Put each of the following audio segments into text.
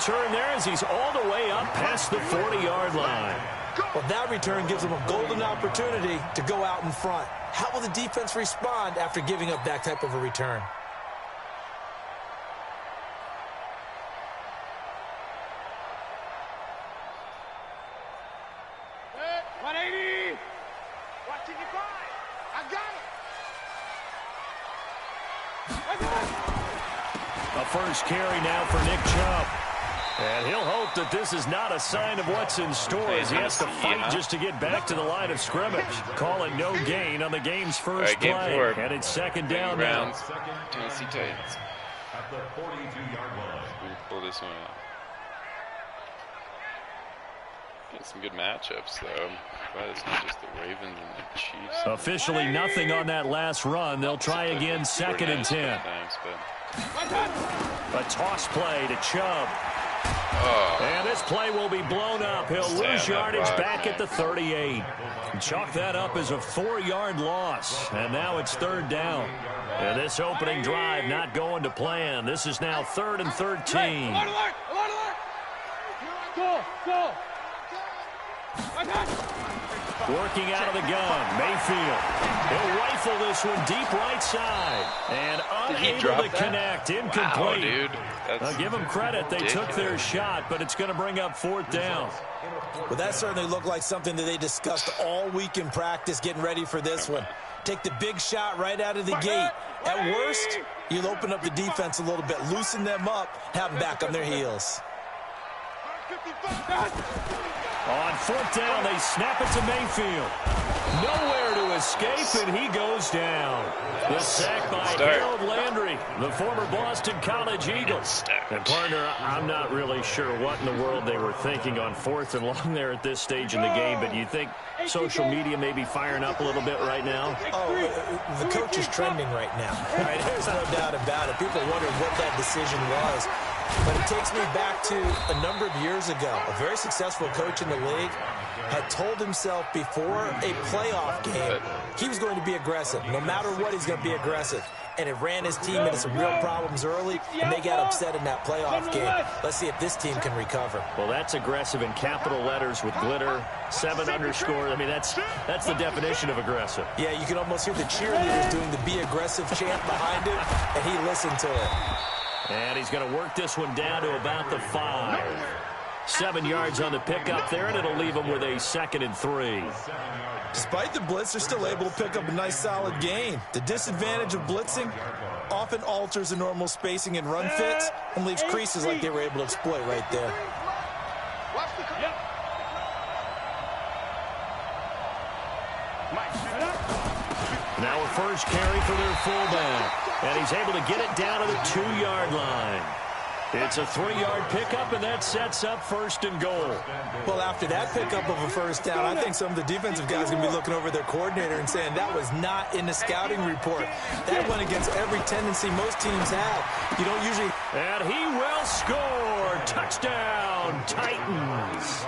return there as he's all the way up past the 40-yard line. Well, that return gives them a golden opportunity to go out in front. How will the defense respond after giving up that type of a return? A first carry now for Nick Chubb. And he'll hope that this is not a sign of what's in store as he has to fight just to get back to the line of scrimmage. Call it no gain on the game's first play. And it's second down now. Tennessee Titans. At the 42-yard line. We'll pull this one out. Get some good matchups, though. But it's not just the Ravens and the Chiefs. Officially nothing on that last run. They'll try again, second and 10. A toss play to Chubb. And this play will be blown up. He'll lose yardage back at the 38. Chalk that up as a 4-yard loss. And now it's third down. And this opening drive not going to plan. This is now 3rd and 13. Working out of the gun, Mayfield. He'll rifle this one deep right side. And unable to connect. Incomplete. Wow, dude. I'll give them credit. They took their shot, but it's going to bring up 4th down. Well, that certainly looked like something that they discussed all week in practice getting ready for this one. Take the big shot right out of the gate. At worst, you'll open up the defense a little bit, loosen them up, have them back on their heels. On 4th down, they snap it to Mayfield. Nowhere to escape, and he goes down. The sack by Harold Landry, the former Boston College Eagle. And, partner, I'm not really sure what in the world they were thinking on 4th and long there at this stage in the game, but you think social media may be firing up a little bit right now? Oh, the coach is trending right now. Right? There's no doubt about it. People wondered what that decision was. But it takes me back to a number of years ago. A very successful coach in the league had told himself before a playoff game he was going to be aggressive. No matter what, he's going to be aggressive. And it ran his team into some real problems early, and they got upset in that playoff game. Let's see if this team can recover. Well, that's aggressive in capital letters with glitter, 7 underscore. I mean, that's the definition of aggressive. Yeah, you can almost hear the cheerleaders doing the be aggressive chant behind him, and he listened to it. And he's going to work this one down to about the 5. 7 yards on the pickup there, and it'll leave him with a 2nd and 3. Despite the blitz, they're still able to pick up a nice, solid gain. The disadvantage of blitzing often alters the normal spacing and run fits and leaves creases like they were able to exploit right there. Now a first carry for their fullback, and he's able to get it down to the 2-yard line. It's a 3-yard pickup, and that sets up 1st and goal. Well, after that pickup of a first down, I think some of the defensive guys are going to be looking over their coordinator and saying that was not in the scouting report. That went against every tendency most teams have. You don't usually... And he will score. Touchdown, Titans.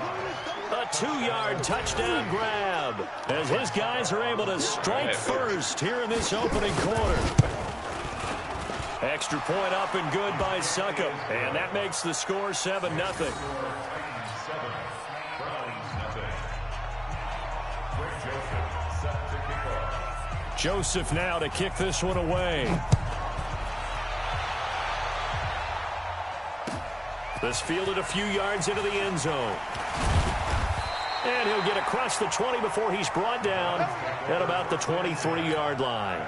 A 2-yard touchdown grab as his guys are able to strike first here in this opening quarter. Extra point up and good by Succop. And that makes the score 7-0. Joseph now to kick this one away. This fielded a few yards into the end zone. And he'll get across the 20 before he's brought down at about the 23-yard line.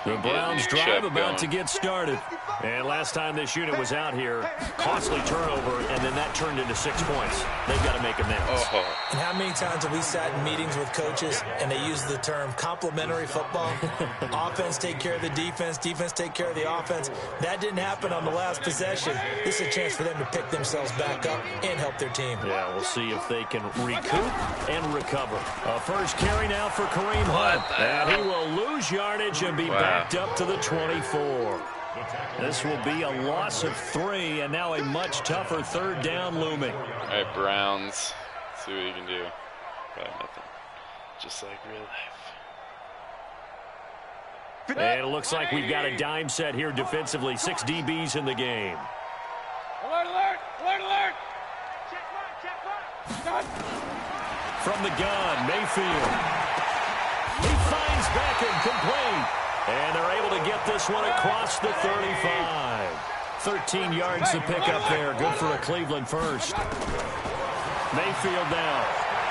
The Browns drive about to get started. And last time this unit was out here, costly turnover, and then that turned into 6 points. They've got to make amends. And how many times have we sat in meetings with coaches and they use the term complementary football? Offense take care of the defense, defense take care of the offense. That didn't happen on the last possession. This is a chance for them to pick themselves back up and help their team. Yeah, we'll see if they can recoup and recover. A first carry now for Kareem Hunt. And he will lose yardage and be backed up to the 24. This will be a loss of 3, and now a much tougher 3rd down looming. All right, Browns. Let's see what you can do. Probably nothing. Just like real life. And it looks like we've got a dime set here defensively. 6 DBs in the game. Alert, alert, alert, alert. Check mark. From the gun, Mayfield. He finds Beckham complete. And they're able to get this one across the 35. 13 yards to pick up there. Good for a Cleveland first. Mayfield now.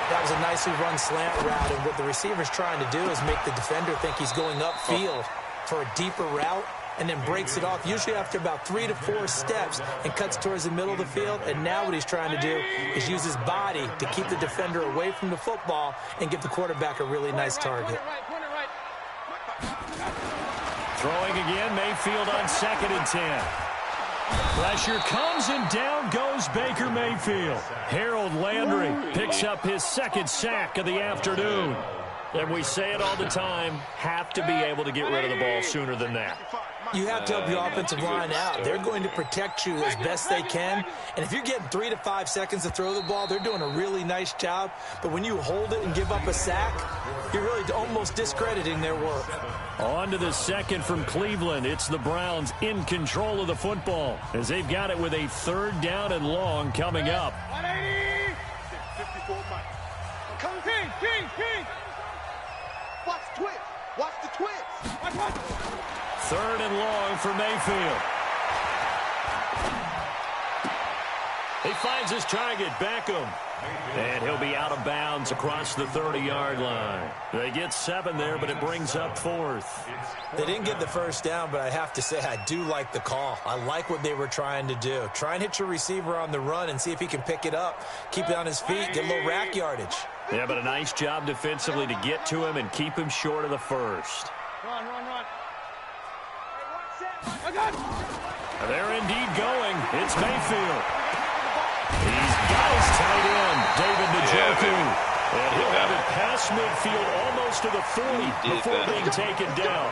That was a nicely run slant route, and what the receiver's trying to do is make the defender think he's going upfield for a deeper route, and then breaks it off, usually after about 3 to 4 steps, and cuts towards the middle of the field. And now what he's trying to do is use his body to keep the defender away from the football and give the quarterback a really nice target. Throwing again, Mayfield on 2nd and 10. Pressure comes, and down goes Baker Mayfield. Harold Landry picks up his 2nd sack of the afternoon. And we say it all the time, have to be able to get rid of the ball sooner than that. You have to help your offensive line out. They're going to protect you as best they can. And if you're getting 3 to 5 seconds to throw the ball, they're doing a really nice job. But when you hold it and give up a sack, you're really almost discrediting their work. On to the 2nd from Cleveland. It's the Browns in control of the football as they've got it with a 3rd down and long coming up. 180. 54 Mike. Come King. Watch the twist. Watch the twist. Watch. 3rd and long for Mayfield. He finds his target, Beckham. And he'll be out of bounds across the 30-yard line. They get 7 there, but it brings up 4th. They didn't get the first down, but I have to say I do like the call. I like what they were trying to do. Try and hit your receiver on the run and see if he can pick it up, keep it on his feet, get a little rack yardage. Yeah, but a nice job defensively to get to him and keep him short of the first. Run. They're indeed going. It's Mayfield. He's got his tight end, David Njoku. And he'll have it past midfield almost to the 40 before being taken down.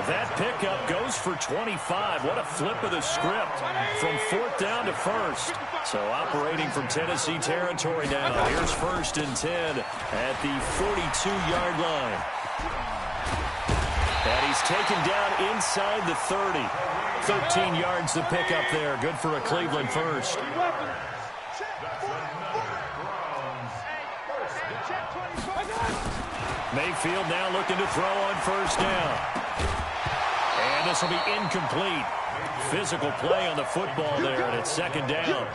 That pickup goes for 25. What a flip of the script from 4th down to 1st. So operating from Tennessee territory now. Here's 1st and 10 at the 42-yard line. And he's taken down inside the 30. 13 yards to pick up there. Good for a Cleveland first. Mayfield now looking to throw on 1st down. And this will be incomplete. Physical play on the football there, and it's 2nd down.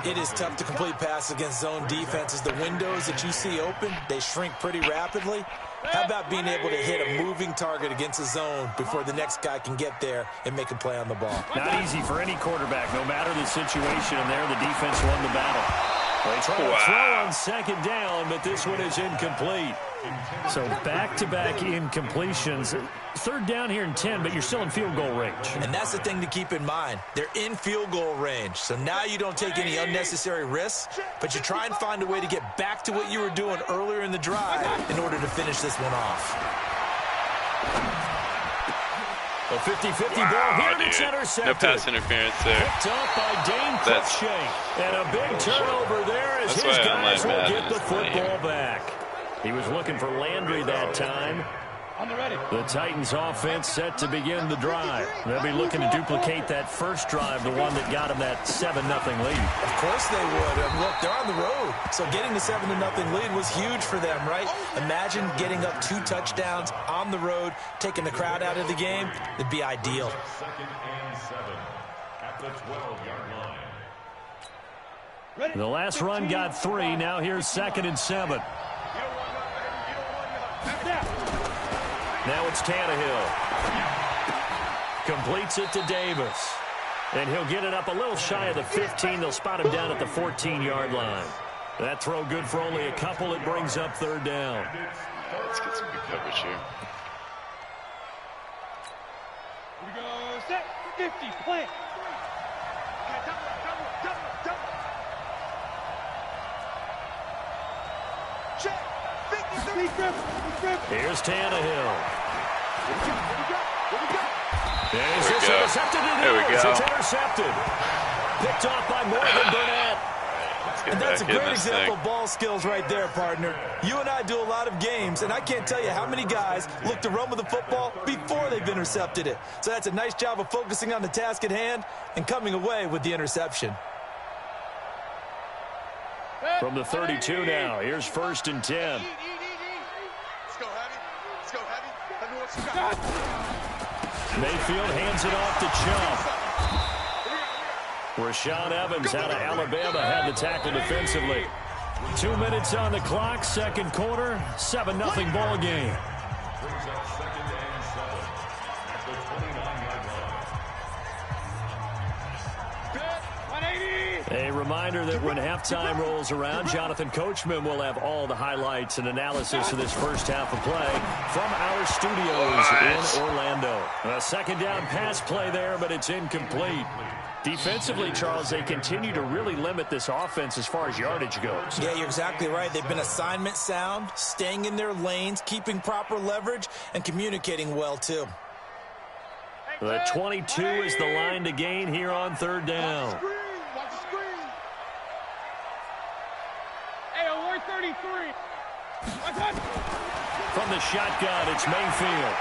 It is tough to complete passes against zone defenses. The windows that you see open, they shrink pretty rapidly. How about being able to hit a moving target against a zone before the next guy can get there and make a play on the ball? Not easy for any quarterback, no matter the situation, and there the defense won the battle. They try to throw on 2nd down, but this one is incomplete. So back-to-back incompletions. 3rd down here and 10, but you're still in field goal range. And that's the thing to keep in mind. They're in field goal range. So now you don't take any unnecessary risks, but you try and find a way to get back to what you were doing earlier in the drive in order to finish this one off. A 50-50 ball here, and it's intercepted. No pass interference there. Picked up by Dane Cruikshank. And a big turnover there as his guys will get the football back. He was looking for Landry that time. The Titans offense set to begin the drive. They'll be looking to duplicate that first drive, the one that got them that 7-0 lead. Of course they would. Look, they're on the road. So getting the 7-0 lead was huge for them, right? Imagine getting up 2 touchdowns on the road, taking the crowd out of the game. It'd be ideal. 2nd and 7 at the 12-yard line. The last run got 3. Now here's 2nd and 7. Now it's Tannehill. Completes it to Davis. And he'll get it up a little shy of the 15. They'll spot him down at the 14-yard line. That throw good for only a couple. It brings up 3rd down. Let's get some good coverage here. Here we go. Set. 50. Play. Check. 50. Here's Tannehill. Is this intercepted? There we go. It's intercepted. Picked off by Morgan Burnett. And that's a great example of ball skills right there, partner. You and I do a lot of games, and I can't tell you how many guys look to run with the football before they've intercepted it. So that's a nice job of focusing on the task at hand and coming away with the interception. From the 32 now, here's 1st and 10. Let's go, Heavy. Let's go, Heavy. I know what you got. Mayfield hands it off to Chubb. Rashaan Evans out of Alabama had the tackle defensively. 2 minutes on the clock, second quarter, 7-0 ball game. Brings up 2nd and 7 at the 29-yard line. A reminder that when halftime rolls around, Jonathan Coachman will have all the highlights and analysis of this first half of play from our studios in Orlando. A second down pass play there, but it's incomplete. Defensively, Charles, they continue to really limit this offense as far as yardage goes. Yeah, you're exactly right. They've been assignment sound, staying in their lanes, keeping proper leverage, and communicating well, too. The 22 is the line to gain here on 3rd down. Watch the screen. Hey, alert 33. From the shotgun, it's Mayfield.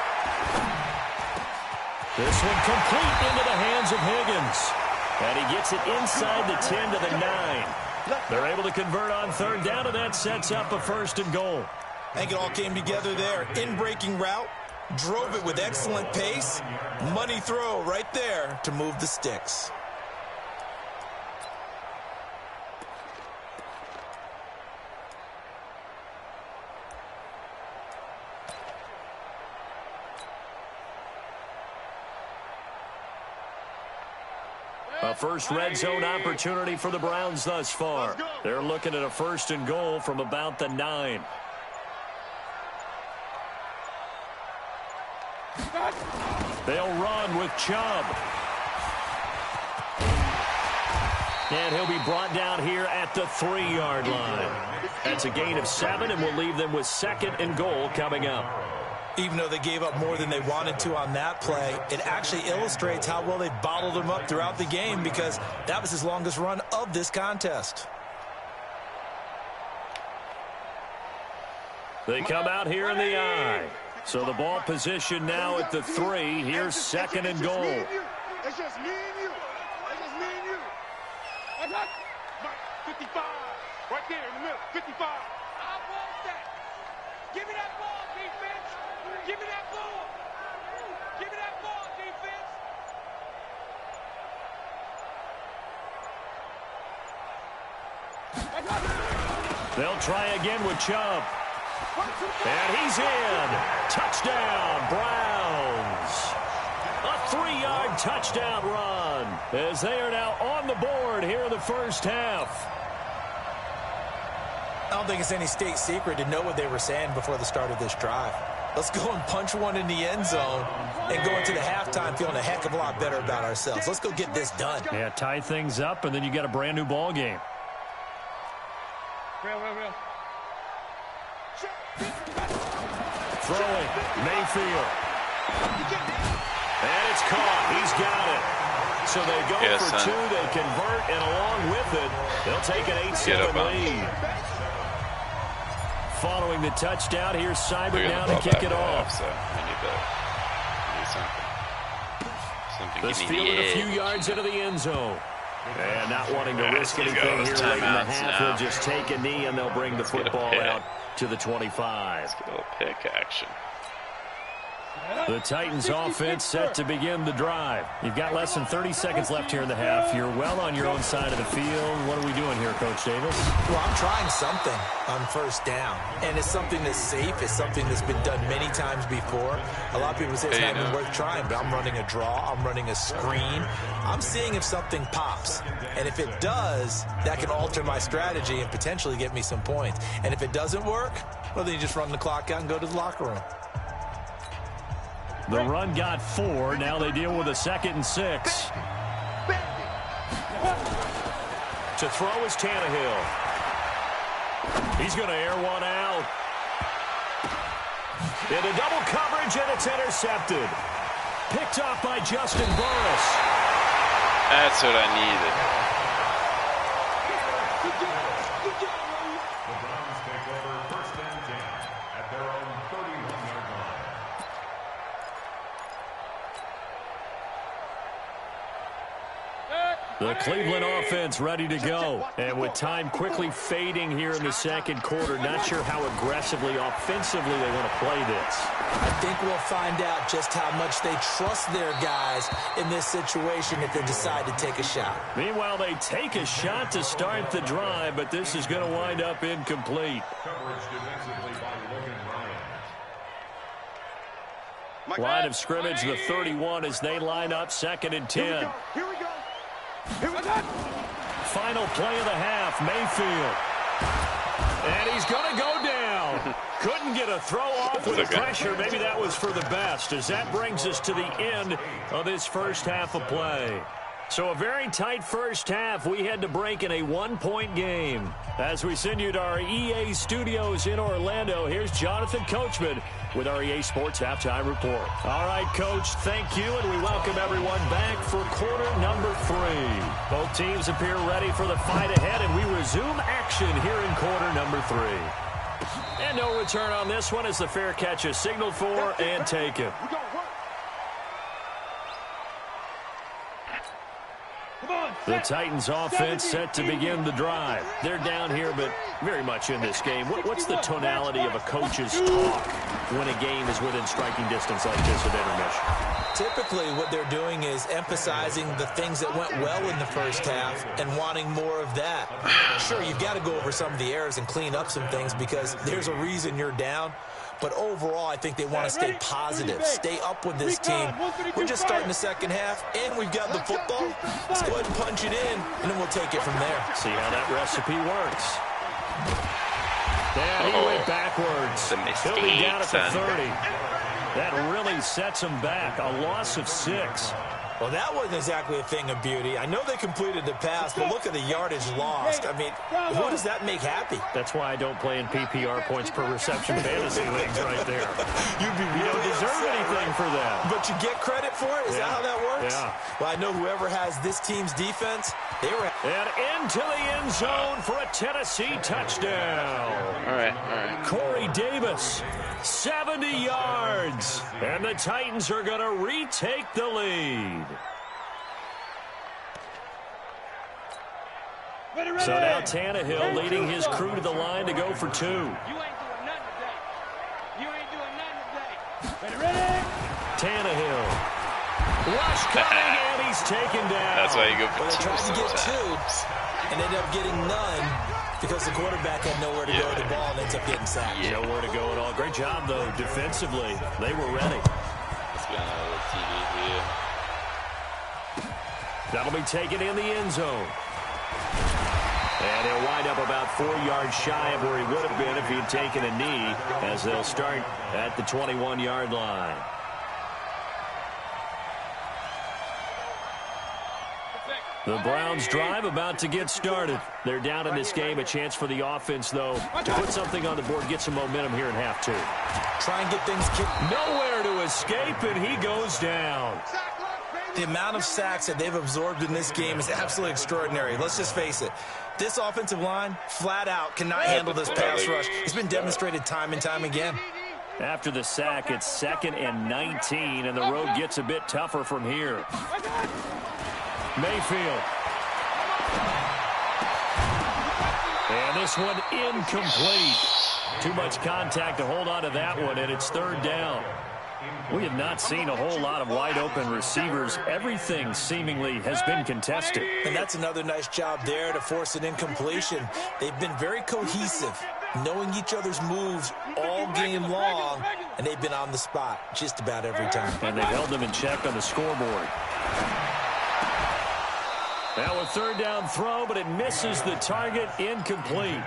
This one complete into the hands of Higgins. And he gets it inside the 10 to the 9. They're able to convert on 3rd down, and that sets up a 1st and goal. I think it all came together there. In-breaking route, drove it with excellent pace. Money throw right there to move the sticks. A first red zone opportunity for the Browns thus far. They're looking at a 1st and goal from about the 9. They'll run with Chubb. And he'll be brought down here at the 3-yard line. That's a gain of 7, and we'll leave them with 2nd and goal coming up. Even though they gave up more than they wanted to on that play, it actually illustrates how well they bottled them up throughout the game, because that was his longest run of this contest. They come out here in the I. So the ball position now at the 3. Here's 2nd and goal. It's just me and you. It's just me and you. 55. Right there in the middle. 55. I want that. Give me that ball, defense. Give me that ball. Give me that ball, defense. They'll try again with Chubb. And he's in. Touchdown, Browns. A 3-yard touchdown run as they are now on the board here in the first half. I don't think it's any state secret to know what they were saying before the start of this drive. Let's go and punch one in the end zone and go into the halftime feeling a heck of a lot better about ourselves. Let's go get this done. Yeah, tie things up, and then you got a brand new ball game. Real. Throwing, Mayfield. And it's caught. He's got it. So they go for 2. They convert, and along with it, they'll take an 8-7 lead. Following the touchdown, here's Seibert now to kick it off. So we need to do something. This fielded a few yards into the end zone. And not wanting to risk anything here late in the half, he'll just take a knee, and they'll bring the football out to the 25. Let's get a little pick action. The Titans offense set to begin the drive. You've got less than 30 seconds left here in the half. You're well on your own side of the field. What are we doing here, Coach Davis? Well, I'm trying something on 1st down. And it's something that's safe. It's something that's been done many times before. A lot of people say it's not even worth trying, but I'm running a draw. I'm running a screen. I'm seeing if something pops. And if it does, that can alter my strategy and potentially get me some points. And if it doesn't work, well, then you just run the clock out and go to the locker room. The run got 4. Now they deal with a 2nd and 6. To throw is Tannehill. He's going to air one out. Into double coverage, and it's intercepted. Picked off by Justin Burris. That's what I needed. The Cleveland offense ready to go. And with time quickly fading here in the second quarter, not sure how aggressively, offensively they want to play this. I think we'll find out just how much they trust their guys in this situation if they decide to take a shot. Meanwhile, they take a shot to start the drive, but this is going to wind up incomplete. Line of scrimmage, the 31, as they line up 2nd and 10. Here we go. Here we go. Final play of the half, Mayfield. And he's going to go down. Couldn't get a throw off with the pressure. Maybe that was for the best, as that brings us to the end of this first half of play. So a very tight first half. We had to break in a 1-point game. As we send you to our EA studios in Orlando, here's Jonathan Coachman with our EA Sports Halftime Report. All right, Coach, thank you, and we welcome everyone back for quarter number 3. Both teams appear ready for the fight ahead, and we resume action here in quarter number 3. And no return on this one as the fair catch is signaled for and taken. The Titans offense set to begin the drive. They're down here, but very much in this game. What's the tonality of a coach's talk when a game is within striking distance like this at intermission? Typically, what they're doing is emphasizing the things that went well in the first half and wanting more of that. Sure, you've got to go over some of the errors and clean up some things because there's a reason you're down. But overall, I think they want to stay positive, stay up with this team. We're just starting the second half, and we've got the football. Let's go ahead and punch it in, and then we'll take it from there. See how that recipe works. Yeah, he went backwards. He'll be down at the 30. That really sets him back. A loss of 6. Well, that wasn't exactly a thing of beauty. I know they completed the pass, but look at the yardage lost. I mean, who does that make happy? That's why I don't play in PPR points per reception fantasy leagues right there. You don't deserve anything for that. But you get credit for it? Is that how that works? Yeah. Well, I know whoever has this team's defense, they were... And into the end zone for a Tennessee touchdown. All right. Corey Davis, 70 yards. And the Titans are going to retake the lead. So now Tannehill leading his crew to the line to go for 2. You ain't doing nothing today. You ain't doing nothing today. Ready? Tannehill. Rush coming, and he's taken down. That's why you go for 2. Well, they tried to get 2 and ended up getting none because the quarterback had nowhere to go with the ball and ends up getting sacked. Nowhere to go at all. Great job, though, defensively. They were ready. Let's get another TV here. That'll be taken in the end zone. And he'll wind up about 4 yards shy of where he would have been if he had taken a knee, as they'll start at the 21-yard line. The Browns drive about to get started. They're down in this game. A chance for the offense, though, to put something on the board, get some momentum here in half 2. Try and get things kicked. Nowhere to escape, and he goes down. The amount of sacks that they've absorbed in this game is absolutely extraordinary. Let's just face it. This offensive line, flat out, cannot handle this pass rush. It's been demonstrated time and time again. After the sack, it's 2nd and 19, and the road gets a bit tougher from here. Mayfield. And this one incomplete. Too much contact to hold on to that one, and it's 3rd down. We have not seen a whole lot of wide-open receivers. Everything seemingly has been contested. And that's another nice job there to force an incompletion. They've been very cohesive, knowing each other's moves all game long, and they've been on the spot just about every time. And they've held them in check on the scoreboard. Now a 3rd down throw, but it misses the target, incomplete.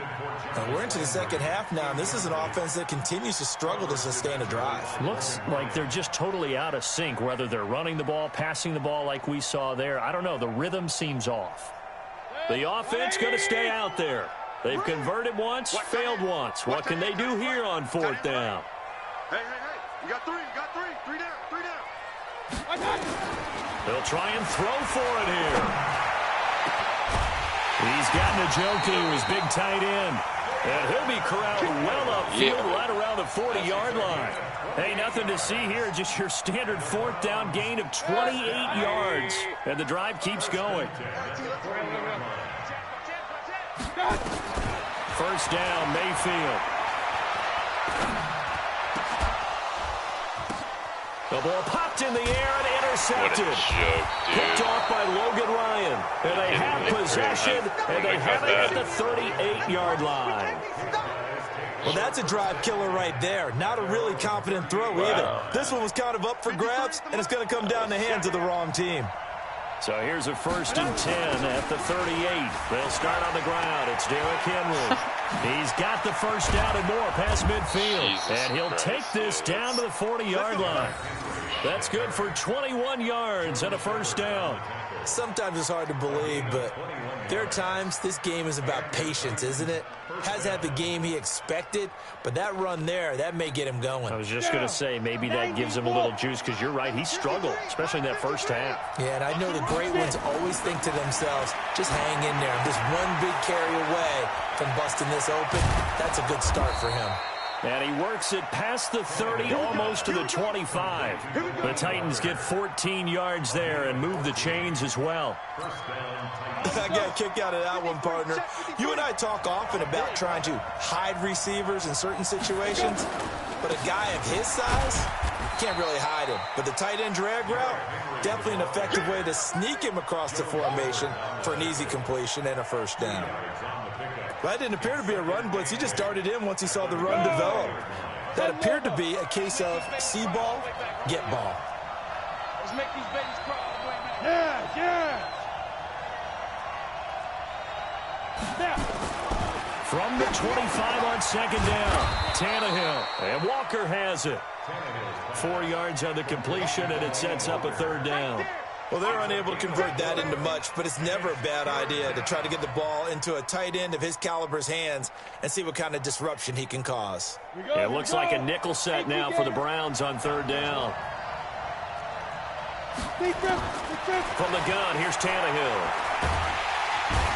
Now we're into the second half now, and this is an offense that continues to struggle to sustain a drive. Looks like they're just totally out of sync, whether they're running the ball, passing the ball like we saw there. I don't know. The rhythm seems off. The offense going to stay out there. They've converted once, failed once. What can they do here on 4th down? Hey. You got 3. Three down. They'll try and throw for it here. He's gotten Njoku, his big tight end. And he'll be corralled well upfield right around the 40-yard line. Hey, nothing to see here, just your standard 4th down gain of 28 yards. And the drive keeps going. First down, Mayfield. The ball popped in the air and intercepted. What a joke, dude. Picked off by Logan Ryan. And they have possession, and they have it at the 38-yard line. Well, that's a drive killer right there. Not a really confident throw either. This one was kind of up for grabs, and it's going to come down the hands of the wrong team. So here's a 1st and 10 at the 38. They'll start on the ground. It's Derrick Henry. He's got the first down and more past midfield. And he'll take this down to the 40-yard line. That's good for 21 yards and a first down. Sometimes it's hard to believe, but there are times this game is about patience, isn't it? Has had the game he expected, but that run there, that may get him going. I was just going to say, maybe that gives him a little juice, because you're right, he struggled, especially in that first half. Yeah, and I know the great ones always think to themselves, just hang in there. I'm just one big carry away from busting this open. That's a good start for him. And he works it past the 30, almost to the 25. The Titans get 14 yards there and move the chains as well. I got a kick out of that one, partner. You and I talk often about trying to hide receivers in certain situations, but a guy of his size can't really hide him. But the tight end drag route, definitely an effective way to sneak him across the formation for an easy completion and a first down. That didn't appear to be a run blitz. He just darted in once he saw the run develop. That appeared to be a case of see ball, get ball. Let's make these babies crawl. Yeah. From the 25 on 2nd down, Tannehill, and Walker has it. 4 yards on the completion, and it sets up a 3rd down. Well, they're unable to convert that into much, but it's never a bad idea to try to get the ball into a tight end of his caliber's hands and see what kind of disruption he can cause. It looks like a nickel set now for the Browns on 3rd down. From the gun, here's Tannehill.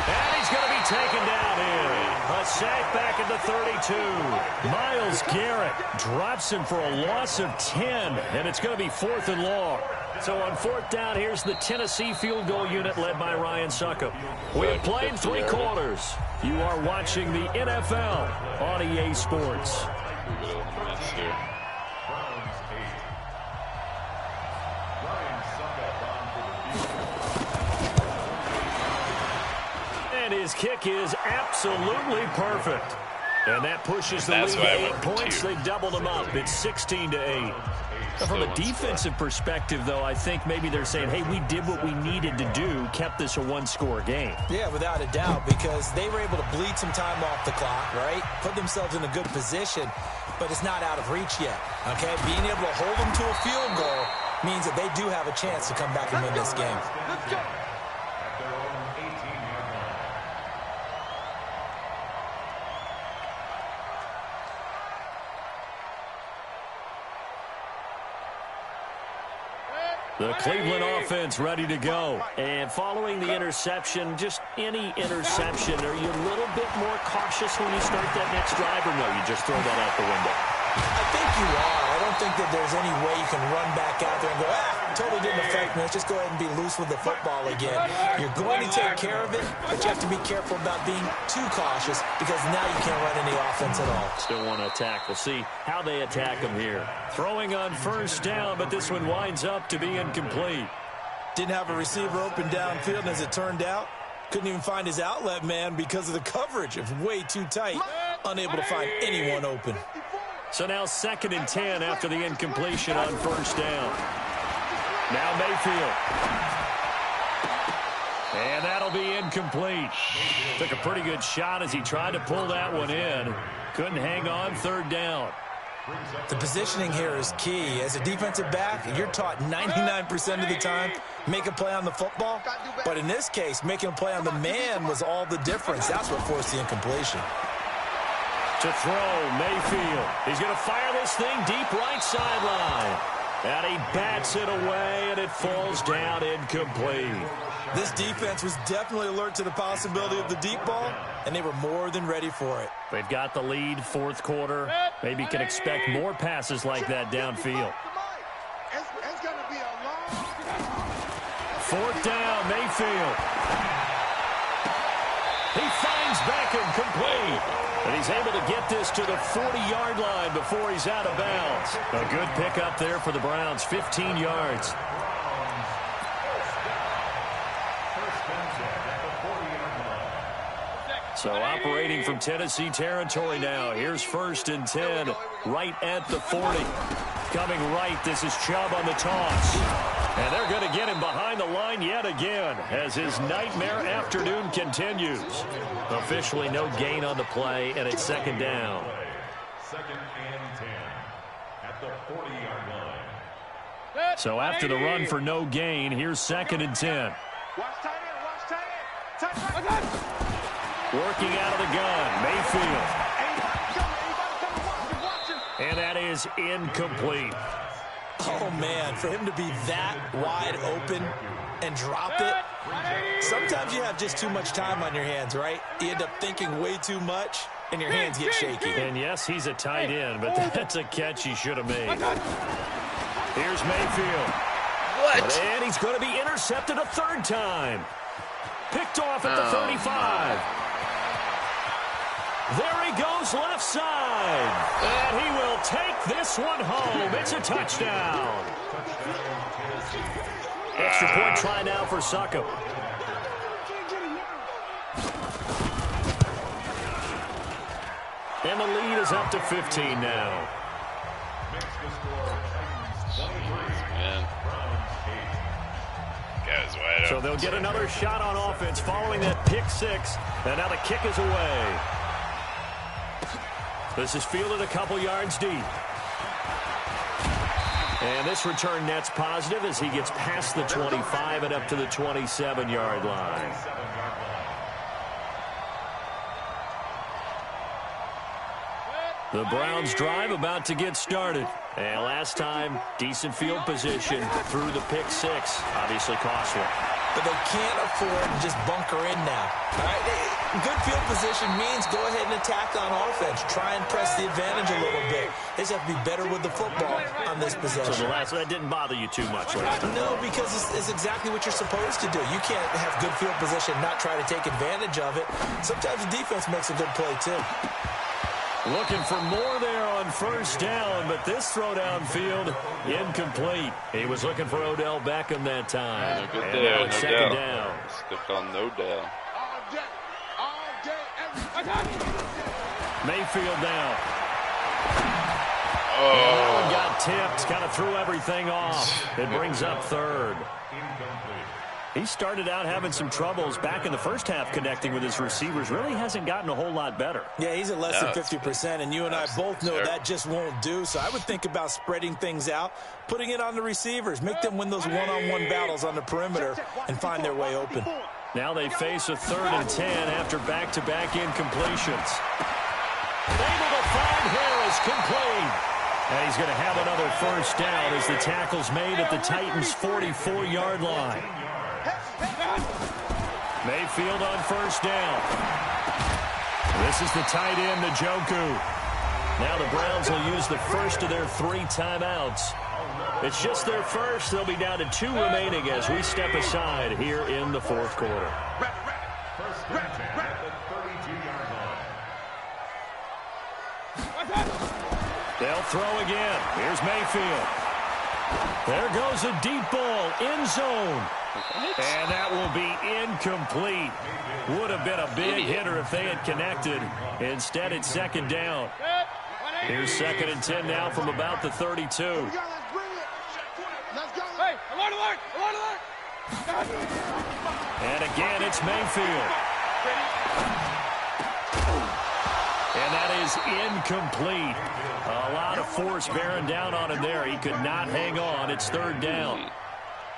And he's going to be taken down here. A sack back at the 32. Myles Garrett drops him for a loss of 10, and it's going to be 4th and long. So on 4th down, here's the Tennessee field goal unit led by Ryan Succop. We have played 3 quarters. You are watching the NFL on EA Sports. And his kick is absolutely perfect. And that pushes the lead to 8 points. They've doubled them up. It's 16-8. From a defensive perspective, though, I think maybe they're saying, hey, we did what we needed to do, kept this a 1-score game. Yeah, without a doubt, because they were able to bleed some time off the clock, right? Put themselves in a good position, but it's not out of reach yet, okay? Being able to hold them to a field goal means that they do have a chance to come back and win this game. Let's go. The Cleveland offense ready to go. And following the interception, just any interception, are you a little bit more cautious when you start that next drive, or no, you just throw that out the window? I think you are. I don't think that there's any way you can run back out there and go, totally didn't affect me. Let's just go ahead and be loose with the football again. You're going to take care of it, but you have to be careful about being too cautious, because now you can't run any offense at all. Still want to attack. We'll see how they attack them here. Throwing on 1st down, but this one winds up to be incomplete. Didn't have a receiver open downfield, and as it turned out, couldn't even find his outlet man because of the coverage. It was way too tight, unable to find anyone open. So now 2nd and 10 after the incompletion on 1st down. Now Mayfield. And that'll be incomplete. Took a pretty good shot as he tried to pull that one in. Couldn't hang on 3rd down. The positioning here is key. As a defensive back, you're taught 99% of the time, make a play on the football. But in this case, making a play on the man was all the difference. That's what forced the incompletion. To throw, Mayfield. He's going to fire this thing deep right sideline. And he bats it away, and it falls down incomplete. This defense was definitely alert to the possibility of the deep ball, and they were more than ready for it. They've got the lead, fourth quarter. Maybe can expect more passes like that downfield. It's going to be a long... Fourth down, Mayfield. He finds Beckham complete. And he's able to get this to the 40-yard line before he's out of bounds. A good pickup there for the Browns, 15 yards. So operating from Tennessee territory now. Here's 1st and 10, right at the 40. Coming right, this is Chubb on the toss. And they're going to get him behind the line yet again as his nightmare afternoon continues. Officially no gain on the play, and it's 2nd down. 2nd and 10 at the 40-yard line. So after the run for no gain, here's 2nd and 10. Watch tight end, watch tight end. Tight end. Working out of the gun, Mayfield. And that is incomplete. Oh, man, for him to be that wide open and drop it, sometimes you have just too much time on your hands, right? You end up thinking way too much, and your hands get shaky. And, yes, he's a tight end, but that's a catch he should have made. Here's Mayfield. What? And he's going to be intercepted a 3rd time. Picked off at the 35. There he goes left side. And he will take this one home. It's a touchdown. Extra point try now for Suckup. And the lead is up to 15 now. Man. Guys wide open. So they'll get another shot on offense following that pick 6. And now the kick is away. This is fielded a couple yards deep. And this return net's positive as he gets past the 25 and up to the 27-yard line. The Browns drive about to get started. And last time, decent field position through the pick 6. Obviously costly. But they can't afford to just bunker in now. All right? Good field position means go ahead and attack on offense. Try and press the advantage a little bit. They just have to be better with the football on this possession. So that didn't bother you too much last time. No, because it's exactly what you're supposed to do. You can't have good field position and not try to take advantage of it. Sometimes the defense makes a good play, too. Looking for more there on 1st down, but this throw downfield, incomplete. He was looking for Odell Beckham that time. No good and there, now it's no 2nd doubt. down. Stepped on no doubt. Mayfield down. Oh. And that one got tipped, kind of threw everything off. It brings up 3rd. He started out having some troubles back in the first half connecting with his receivers. Really hasn't gotten a whole lot better. Yeah, he's at less than 50%, and you and I both know that just won't do. So I would think about spreading things out, putting it on the receivers, make them win those one-on-one battles on the perimeter and find their way open. Now they face a 3rd and 10 after back-to-back incompletions. Able to find Harris complete. And he's going to have another 1st down as the tackle's made at the Titans' 44-yard line. Mayfield on 1st down. This is the tight end, Njoku. Now the Browns will use the first of their 3 timeouts. It's just their first. They'll be down to 2 remaining as we step aside here in the 4th quarter. They'll throw again. Here's Mayfield. There goes a deep ball, end zone. And that will be incomplete. Would have been a big hitter if they had connected. Instead, it's 2nd down. Here's 2nd and 10 now from about the 32. And again, it's Mayfield. And that is incomplete. A lot of force bearing down on him there. He could not hang on. It's 3rd down.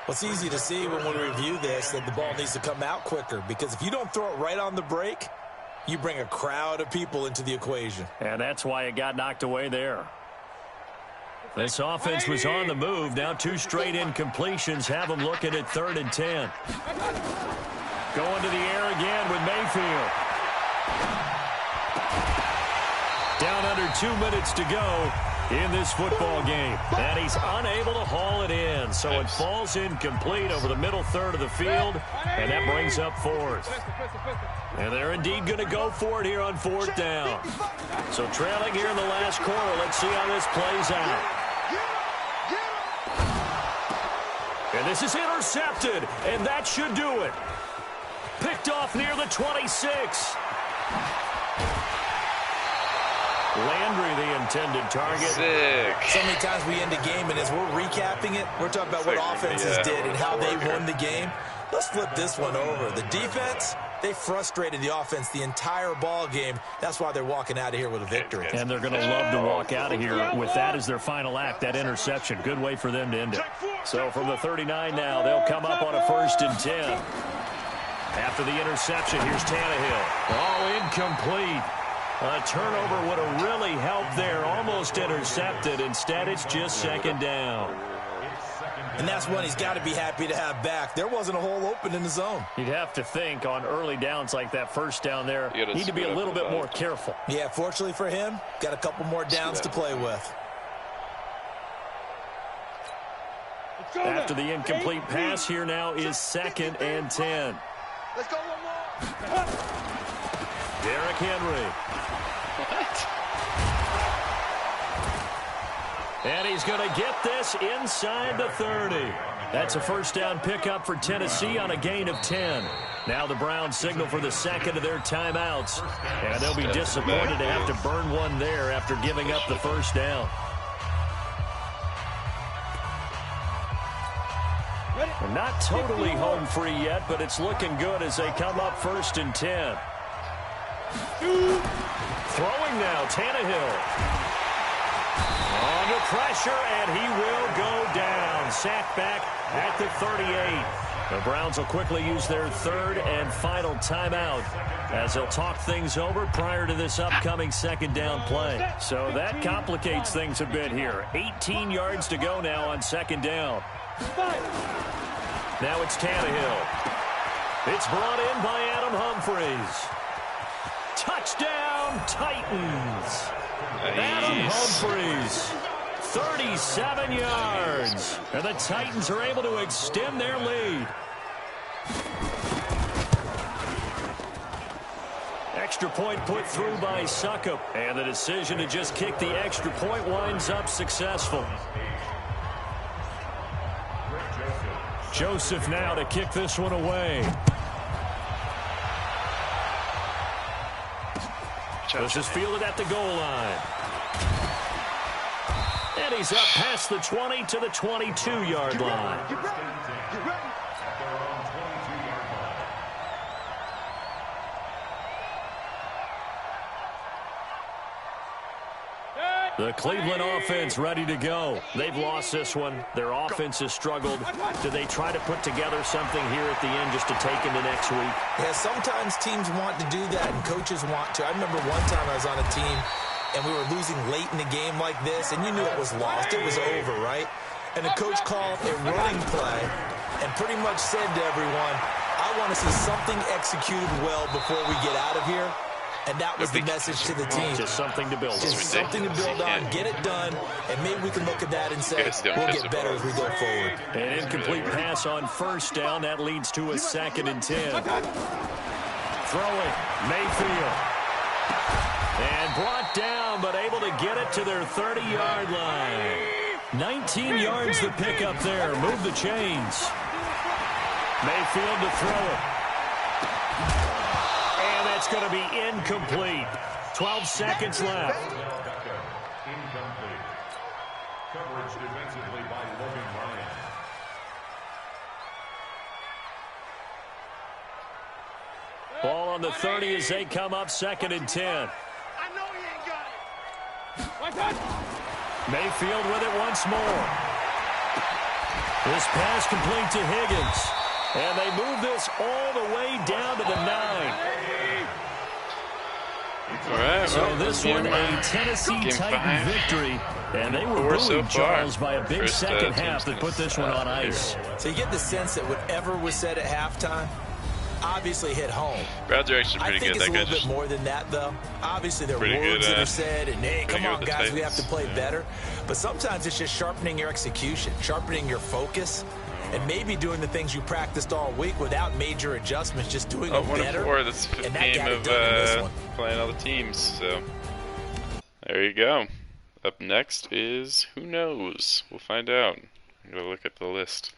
Well, it's easy to see when we review this that the ball needs to come out quicker, because if you don't throw it right on the break, you bring a crowd of people into the equation. And that's why it got knocked away there. This offense was on the move. Now 2 straight incompletions have them looking at 3rd and 10. Going to the air again with Mayfield. Down under 2 minutes to go in this football game. And he's unable to haul it in. So it falls incomplete over the middle third of the field. And that brings up fourth. And they're indeed going to go for it here on fourth down. So trailing here in the last quarter. Let's see how this plays out. And this is intercepted. And that should do it. Picked off near the 26. Landry, the intended target. So many times we end a game, and as we're recapping it, we're talking about what offenses did and how they won the game. Let's flip this one over. The defense, they frustrated the offense the entire ball game. That's why they're walking out of here with a victory. And they're going to love to walk out of here with that as their final act, that interception. Good way for them to end it. So from the 39 now, they'll come up on a 1st and 10. After the interception, here's Tannehill. Oh, incomplete. A turnover would have really helped there. Almost intercepted. Instead, it's just 2nd down. And that's one he's got to be happy to have back. There wasn't a hole open in the zone. You'd have to think on early downs like that, 1st down there, need to be a little bit more careful. Yeah, fortunately for him, got a couple more downs to play with. After the incomplete pass, here now is 2nd and 10. Let's go one more. Derrick Henry. And he's going to get this inside the 30. That's a 1st down pickup for Tennessee on a gain of 10. Now the Browns signal for the 2nd of their timeouts. And they'll be disappointed to have to burn one there after giving up the 1st down. They're not totally home free yet, but it's looking good as they come up 1st and 10. Throwing now, Tannehill. Under pressure, and he will go down. Sacked back at the 38. The Browns will quickly use their 3rd and final timeout as they'll talk things over prior to this upcoming 2nd down play. So that complicates things a bit here. 18 yards to go now on 2nd down. Now it's Tannehill. It's brought in by Adam Humphries. Touchdown, Titans. Nice. Adam Humphries, 37 yards. And the Titans are able to extend their lead. Extra point put through by Succop. And the decision to just kick the extra point winds up successful. Joseph now to kick this one away. This is fielded at the goal line. And he's up past the 20 to the 22-yard line. The Cleveland offense ready to go. They've lost this one. Their offense has struggled. Do they try to put together something here at the end just to take into next week? Yeah, sometimes teams want to do that and coaches want to. I remember one time I was on a team and we were losing late in the game like this, and you knew it was lost. It was over, right? And the coach called a running play and pretty much said to everyone, I want to see something executed well before we get out of here. And that was the message to the team. Just something to build on. Just something to build on, get it done, and maybe we can look at that and say, we'll get better as we go forward. An incomplete pass on 1st down. That leads to a 2nd and 10. Throwing, Mayfield. And brought down, but able to get it to their 30-yard line. 19 yards to pick up there. Move the chains. Mayfield to throw it. It's going to be incomplete. 12 seconds left. Incomplete. Coverage defensively by Logan Ryan. Ball on the 30 as they come up 2nd and 10. I know he ain't got it. Mayfield with it once more. This pass complete to Higgins. And they move this all the way down to the 9. All right, so this one a Tennessee Titan victory, and they were booed, Charles, by a big second half that put this one on ice. So you get the sense that whatever was said at halftime, obviously hit home. Browns are actually pretty I think good. it's That a guy little bit just more than that, though. Obviously, there are pretty words good, that are said, and hey, come good on, with the guys, we have to Titans. play Yeah. better. But sometimes it's just sharpening your execution, sharpening your focus, and maybe doing the things you practiced all week without major adjustments, just doing Oh, them 1-4. better. That's the fifth And that game got it of done in this one. playing all the teams. So there you go. Up next is Who Knows? We'll find out. I'm going to look at the list.